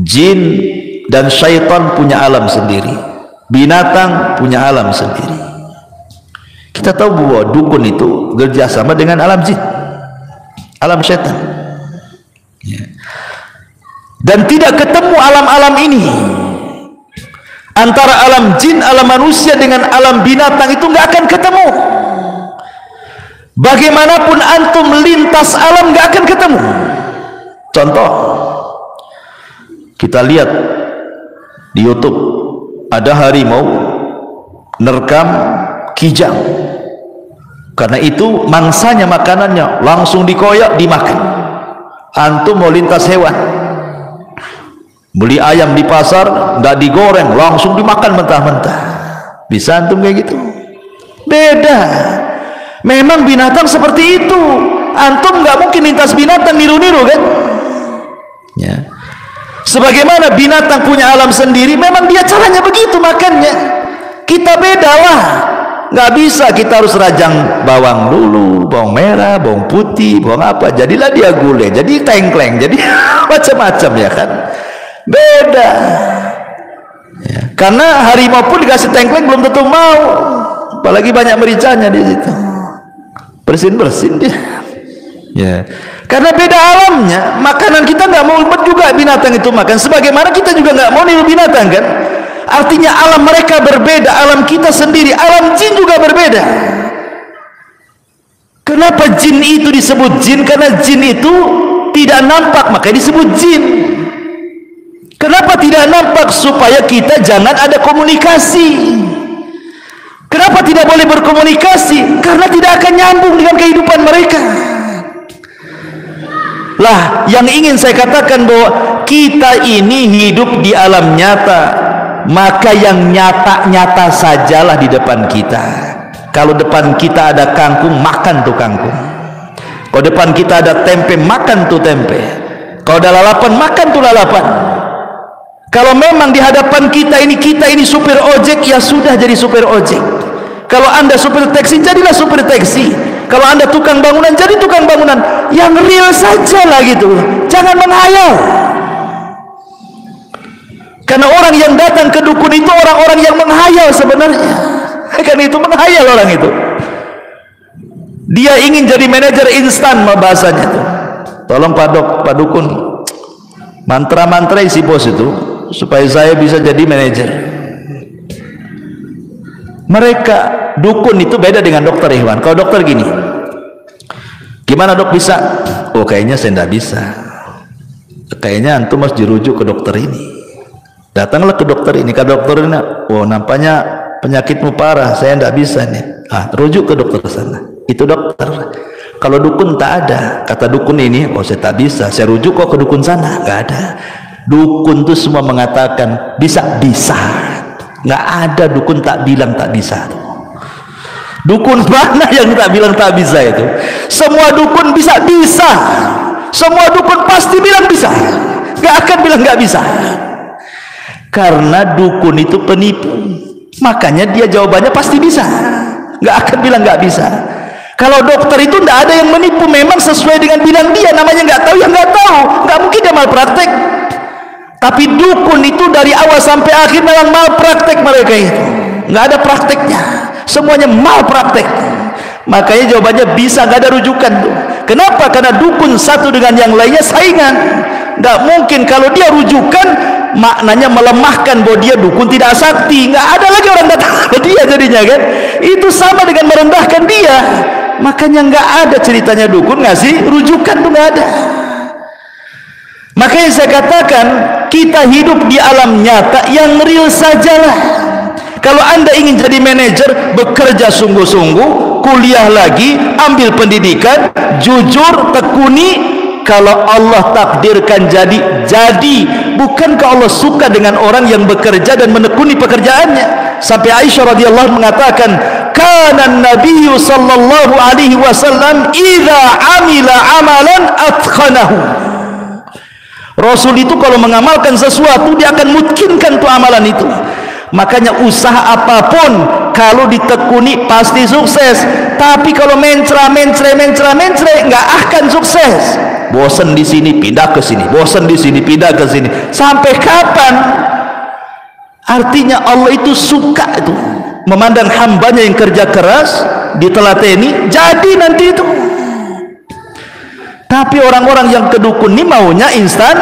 Jin dan syaitan punya alam sendiri. Binatang punya alam sendiri. Kita tahu bahwa dukun itu kerjasama dengan alam jin. alam syaitan. Dan tidak ketemu alam-alam ini. Antara alam jin, alam manusia dengan alam binatang itu nggak akan ketemu. Bagaimanapun antum lintas alam nggak akan ketemu. Contoh, kita lihat di YouTube ada harimau nerkam kijang. Karena itu mangsanya, makanannya langsung dikoyak dimakan. Antum mau lintas hewan, beli ayam di pasar, nggak digoreng, langsung dimakan mentah-mentah. Bisa antum kayak gitu? Beda. Memang binatang seperti itu. Antum nggak mungkin lintas binatang niru-niru kan? Ya. Sebagaimana binatang punya alam sendiri, memang dia caranya begitu makannya. Kita beda lah. Nggak bisa kita harus rajang bawang dulu, bawang merah, bawang putih, bawang apa, jadilah dia gulai, jadi tengkleng, jadi macam-macam ya kan. Beda ya. Karena harimau pun dikasih tengkleng belum tentu mau, apalagi banyak mericanya di situ, bersin-bersin dia ya. Karena beda alamnya. Makanan kita nggak mau juga binatang itu makan, sebagaimana kita juga nggak mau niru binatang kan. Artinya alam mereka berbeda, alam kita sendiri, alam jin juga berbeda. Kenapa jin itu disebut jin? Karena jin itu tidak nampak, makanya disebut jin. Kenapa tidak nampak? Supaya kita jangan ada komunikasi. Kenapa tidak boleh berkomunikasi? Karena tidak akan nyambung dengan kehidupan mereka. Lah, yang ingin saya katakan bahwa kita ini hidup di alam nyata. Maka yang nyata-nyata sajalah di depan kita. Kalau depan kita ada kangkung, makan tuh kangkung. Kalau depan kita ada tempe, makan tuh tempe. Kalau ada lalapan, makan tuh lalapan. Kalau memang di hadapan kita ini supir ojek, ya sudah jadi supir ojek. Kalau anda supir taksi, jadilah supir taksi. Kalau anda tukang bangunan, jadi tukang bangunan. Yang real sajalah gitu. Jangan menghayal. Karena orang yang datang ke dukun itu orang-orang yang menghayal sebenarnya. Karena itu menghayal orang itu. Dia ingin jadi manajer instan bahasanya itu. Tolong Pak Dukun, mantra-mantra si bos itu supaya saya bisa jadi manajer. Mereka dukun itu beda dengan dokter Ikhwan. Kalau dokter gini, gimana dok bisa? Oh kayaknya saya tidak bisa. Kayaknya antum harus dirujuk ke dokter ini. Datanglah ke dokter ini, ke dokter ini. Oh nampaknya penyakitmu parah, saya tidak bisa nih. Rujuk ke dokter sana. Itu dokter. Kalau dukun tak ada. Kata dukun ini, oh saya tak bisa, saya rujuk kok ke dukun sana. Nggak ada. Dukun itu semua mengatakan bisa. Nggak ada dukun tak bilang tak bisa. Dukun mana yang tak bilang tak bisa itu? Semua dukun bisa. Semua dukun pasti bilang bisa. Nggak akan bilang nggak bisa. Karena dukun itu penipu, makanya dia jawabannya pasti bisa, nggak akan bilang nggak bisa. Kalau dokter itu nggak ada yang menipu, memang sesuai dengan bilang dia, namanya nggak tahu ya nggak tahu, nggak mungkin dia malpraktek. Tapi dukun itu dari awal sampai akhir memang malpraktek mereka itu, nggak ada prakteknya, semuanya malpraktek. Makanya jawabannya bisa, nggak ada rujukan tuh. Kenapa? Karena dukun satu dengan yang lainnya saingan. Nggak mungkin kalau dia rujukan maknanya melemahkan bahwa dia dukun tidak sakti. Nggak ada lagi orang datang ke dia jadinya kan. Itu sama dengan merendahkan dia. Makanya nggak ada ceritanya dukun ngasih rujukan tuh nggak ada. Makanya saya katakan kita hidup di alam nyata yang real sajalah. Kalau anda ingin jadi manajer, bekerja sungguh-sungguh, kuliah lagi, ambil pendidikan, jujur, tekuni. Kalau Allah takdirkan jadi. Bukankah Allah suka dengan orang yang bekerja dan menekuni pekerjaannya? Sampai Aisyah radhiyallahu mengatakan, kana Nabi sallallahu alaihi wasallam idza amila amalan atqanahu. Rasul itu kalau mengamalkan sesuatu, dia akan mungkinkan tuh amalan itu. Makanya usaha apapun kalau ditekuni pasti sukses. Tapi kalau mencra nggak akan sukses. Bosan di sini pindah ke sini, bosan di sini pindah ke sini. Sampai kapan? Artinya Allah itu suka itu memandang hambanya yang kerja keras, ditelateni, jadi nanti itu. Tapi orang-orang yang ke dukun ini maunya instan,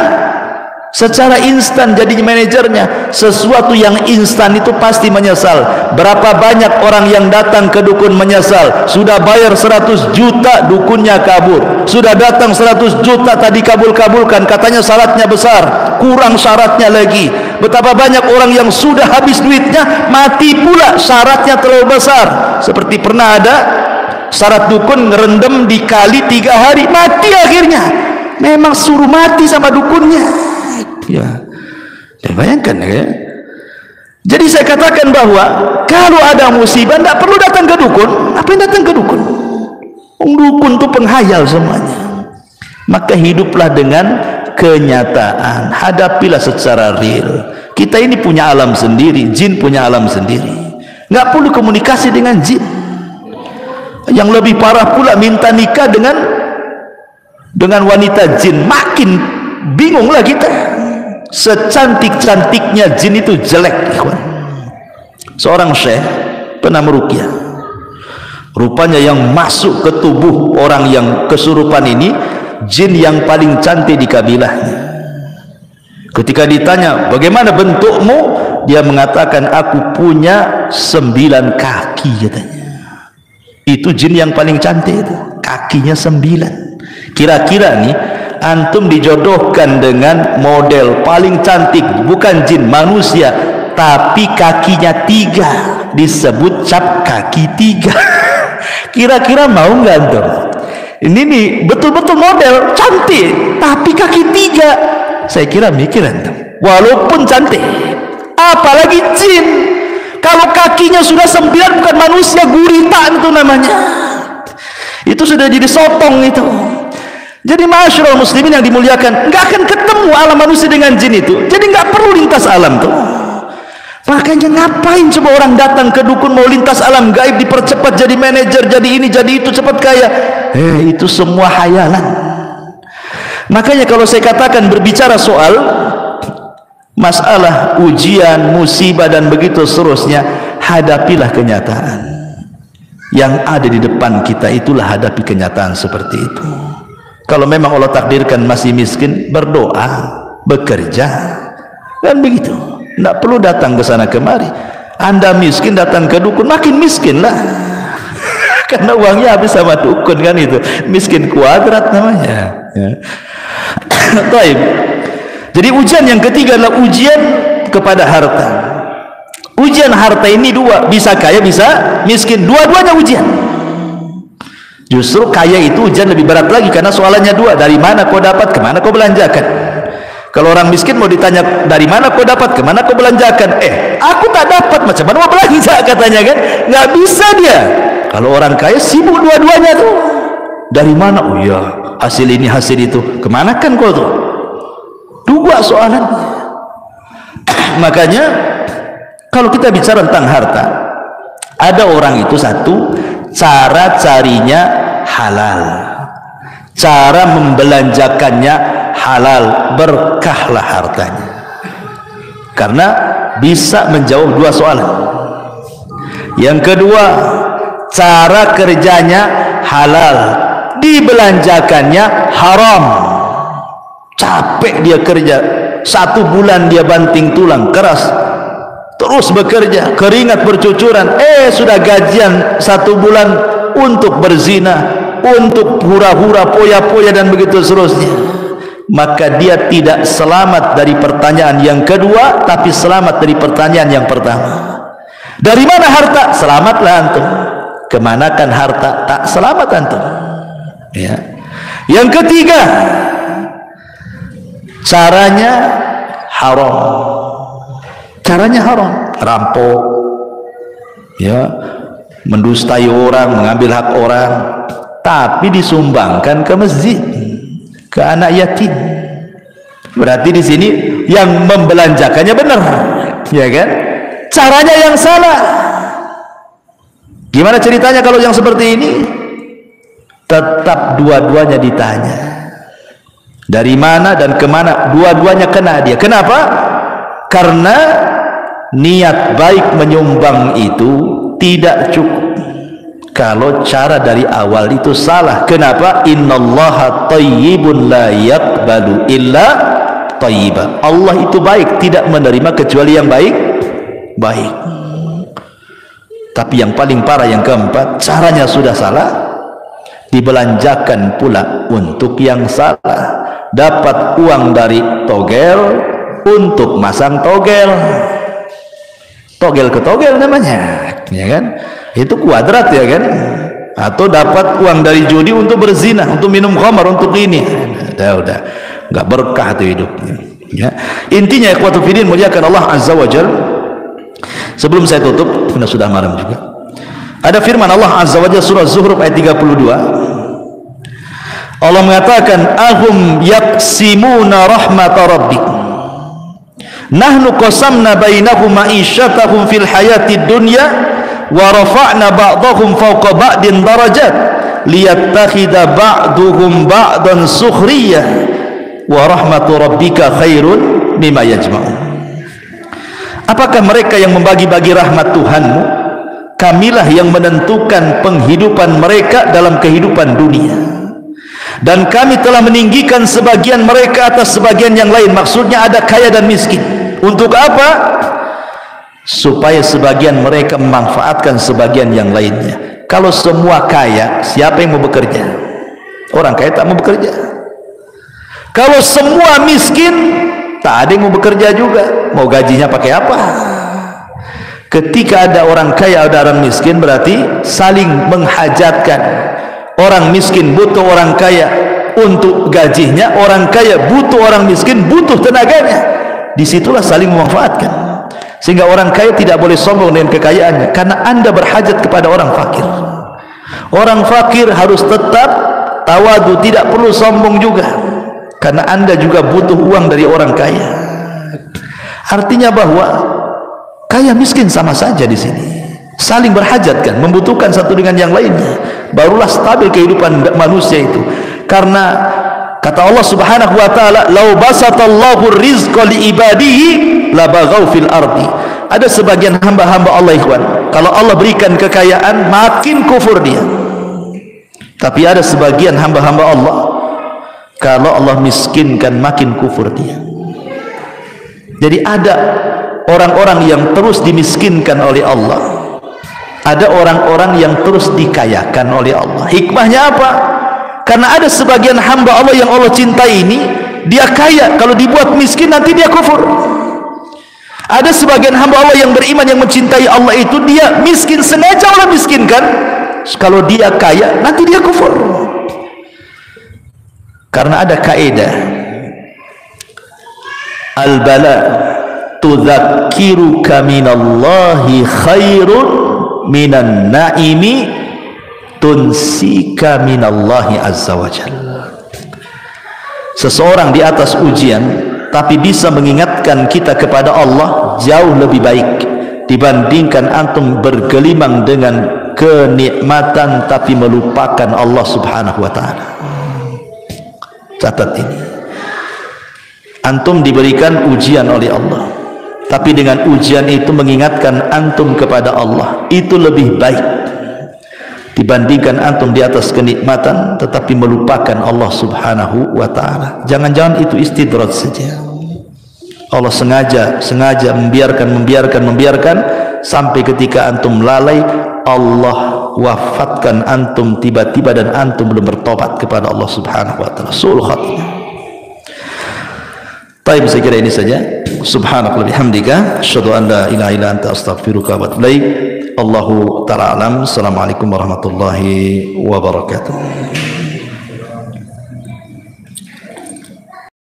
secara instan jadi manajernya. Sesuatu yang instan itu pasti menyesal. Berapa banyak orang yang datang ke dukun menyesal, sudah bayar 100 juta dukunnya kabur, sudah datang 100 juta tadi kabul-kabulkan, katanya syaratnya besar, kurang syaratnya lagi. Betapa banyak orang yang sudah habis duitnya, mati pula, syaratnya terlalu besar. Seperti pernah ada syarat dukun ngerendam di kali 3 hari, mati akhirnya. Memang suruh mati sama dukunnya. Ya, bayangkan ya. Jadi saya katakan bahwa kalau ada musibah tidak perlu datang ke dukun. Apa yang datang ke dukun? Dukun itu penghayal semuanya. Maka hiduplah dengan kenyataan, hadapilah secara real. Kita ini punya alam sendiri, jin punya alam sendiri. Nggak perlu komunikasi dengan jin. Yang lebih parah pula minta nikah dengan wanita jin, makin bingunglah kita. Secantik-cantiknya jin itu jelek, ikhwan. Seorang syekh pernah meruqyah. Rupanya yang masuk ke tubuh orang yang kesurupan ini jin yang paling cantik di kabilahnya. Ketika ditanya, bagaimana bentukmu? Dia mengatakan, aku punya 9 kaki, katanya. Itu jin yang paling cantik itu, kakinya 9. Kira-kira nih, antum dijodohkan dengan model paling cantik, bukan jin, manusia, tapi kakinya 3, disebut cap kaki 3. Kira-kira mau nggak antum? Ini nih betul-betul model cantik, tapi kaki 3. Saya kira mikir antum, walaupun cantik, apalagi jin, kalau kakinya sudah 9 bukan manusia, gurita itu namanya. Itu sudah jadi sotong itu. Jadi masyarakat muslimin yang dimuliakan, nggak akan ketemu alam manusia dengan jin itu. Jadi nggak perlu lintas alam tuh. Makanya ngapain coba orang datang ke dukun mau lintas alam gaib, dipercepat jadi manajer, jadi ini, jadi itu, cepat kaya. Itu semua hayalan. Makanya kalau saya katakan berbicara soal masalah ujian, musibah dan begitu seterusnya, hadapilah kenyataan yang ada di depan kita. Itulah hadapi kenyataan seperti itu. Kalau memang Allah takdirkan masih miskin, berdoa, bekerja, kan begitu. Tidak perlu datang ke sana kemari. Anda miskin datang ke dukun, makin miskin lah. Karena uangnya habis sama dukun, kan itu miskin kuadrat namanya ya. Taib. Jadi ujian yang ketiga adalah ujian kepada harta. Ujian harta ini 2, bisa kaya bisa miskin, dua-duanya ujian. Justru kaya itu ujian lebih berat lagi, karena soalannya 2, dari mana kau dapat, kemana kau belanjakan. Kalau orang miskin mau ditanya dari mana kau dapat, kemana kau belanjakan, aku tak dapat, macam mana mau belanja, katanya kan, nggak bisa dia. Kalau orang kaya sibuk dua-duanya tuh, dari mana, oh iya hasil ini hasil itu, kemana kan kau tuh, 2 soalan. Makanya kalau kita bicara tentang harta, ada orang itu satu, cara carinya halal, cara membelanjakannya halal, berkahlah hartanya, karena bisa menjawab 2 soalan. Yang kedua, cara kerjanya halal, dibelanjakannya haram. Capek dia kerja 1 bulan, dia banting tulang keras, terus bekerja, keringat bercucuran, sudah gajian 1 bulan untuk berzina, untuk hura-hura, poya-poya dan begitu seterusnya. Maka dia tidak selamat dari pertanyaan yang kedua, tapi selamat dari pertanyaan yang pertama. Dari mana harta? Selamatlah antum. Kemanakan harta? Tak selamat antum ya. Yang ketiga, caranya haram. Caranya haram, rampok ya, mendustai orang, mengambil hak orang, tapi disumbangkan ke masjid, ke anak yatim. Berarti di sini yang membelanjakannya benar, ya kan? Caranya yang salah. Gimana ceritanya kalau yang seperti ini? Tetap dua-duanya ditanya. Dari mana dan kemana? Dua-duanya kena dia. Kenapa? Karena niat baik menyumbang itu tidak cukup. kalau cara dari awal itu salah. Kenapa? Innallaha thayyibun la yaqbalu illa thayyiba. Allah itu baik, tidak menerima kecuali yang baik. Tapi yang paling parah yang keempat, caranya sudah salah, dibelanjakan pula untuk yang salah. Dapat uang dari togel untuk masang togel. Togel ke togel namanya, ya kan? Itu kuadrat, ya kan? Atau dapat uang dari judi untuk berzina, untuk minum khamar, untuk ini. Udah nggak berkah tuh hidupnya. Ya. Intinya ikhwatu fillah muliakan Allah azza wajalla. Sebelum saya tutup, sudah malam juga. Ada firman Allah azza wajalla surah Zuhruf ayat 32. Allah mengatakan, ahum yaqsimuna rahmata rabbik, nahnu qasamna bainahum ma'isyatahum fil hayatid dunya wa rafa'na ba'dahum fawqa ba'din darajat liyattakhidha ba'duhum ba'dan sukhriyah wa rahmatu rabbika khairun mimma yajma'un. Apakah mereka yang membagi-bagi rahmat Tuhanmu? Kamilah yang menentukan penghidupan mereka dalam kehidupan dunia, dan kami telah meninggikan sebagian mereka atas sebagian yang lain. Maksudnya ada kaya dan miskin. Untuk apa? Supaya sebagian mereka memanfaatkan sebagian yang lainnya. Kalau semua kaya, siapa yang mau bekerja? Orang kaya tak mau bekerja. Kalau semua miskin, tak ada yang mau bekerja juga. Mau gajinya pakai apa? Ketika ada orang kaya, ada orang miskin, berarti saling menghajatkan. Orang miskin butuh orang kaya untuk gajinya, orang kaya butuh orang miskin, butuh tenaganya. Disitulah saling memanfaatkan. Sehingga orang kaya tidak boleh sombong dengan kekayaannya, karena Anda berhajat kepada orang fakir. Orang fakir harus tetap tawadu, tidak perlu sombong juga, karena Anda juga butuh uang dari orang kaya. Artinya bahwa kaya miskin sama saja di sini, saling berhajatkan, membutuhkan satu dengan yang lainnya. Barulah stabil kehidupan manusia itu. Karena kata Allah Subhanahu wa taala, "Lau basatallahu rizqa li ibadihi labaghaw fil ardi." Ada sebagian hamba-hamba Allah, ikhwan, kalau Allah berikan kekayaan makin kufur dia. Tapi ada sebagian hamba-hamba Allah, kalau Allah miskinkan makin kufur dia. Jadi ada orang-orang yang terus dimiskinkan oleh Allah, ada orang-orang yang terus dikayakan oleh Allah. Hikmahnya apa? Karena ada sebagian hamba Allah yang Allah cintai ini, dia kaya, kalau dibuat miskin nanti dia kufur. Ada sebagian hamba Allah yang beriman, yang mencintai Allah itu, dia miskin, sengaja Allah miskinkan. Kalau dia kaya nanti dia kufur. Karena ada kaidah, al-bala tudzakiruka minallahi khairun minan naimi tunsika minallahi azza wa jalla. Seseorang di atas ujian tapi bisa mengingatkan kita kepada Allah jauh lebih baik dibandingkan antum bergelimang dengan kenikmatan tapi melupakan Allah Subhanahu wa taala. Catat ini. Antum diberikan ujian oleh Allah, tapi dengan ujian itu mengingatkan antum kepada Allah, itu lebih baik dibandingkan antum di atas kenikmatan tetapi melupakan Allah Subhanahu wa taala. Jangan-jangan itu istidraj saja. Allah sengaja membiarkan sampai ketika antum lalai, Allah wafatkan antum tiba-tiba dan antum belum bertobat kepada Allah Subhanahu wa taala. Su'ul khatimah. Baik, saya kira ini saja. Subhanallah bihamdika, asyhadu an la ilaha illa anta astaghfiruka wa atubu ilaik. Allahu ta'ala alam. Assalamualaikum warahmatullahi wabarakatuh.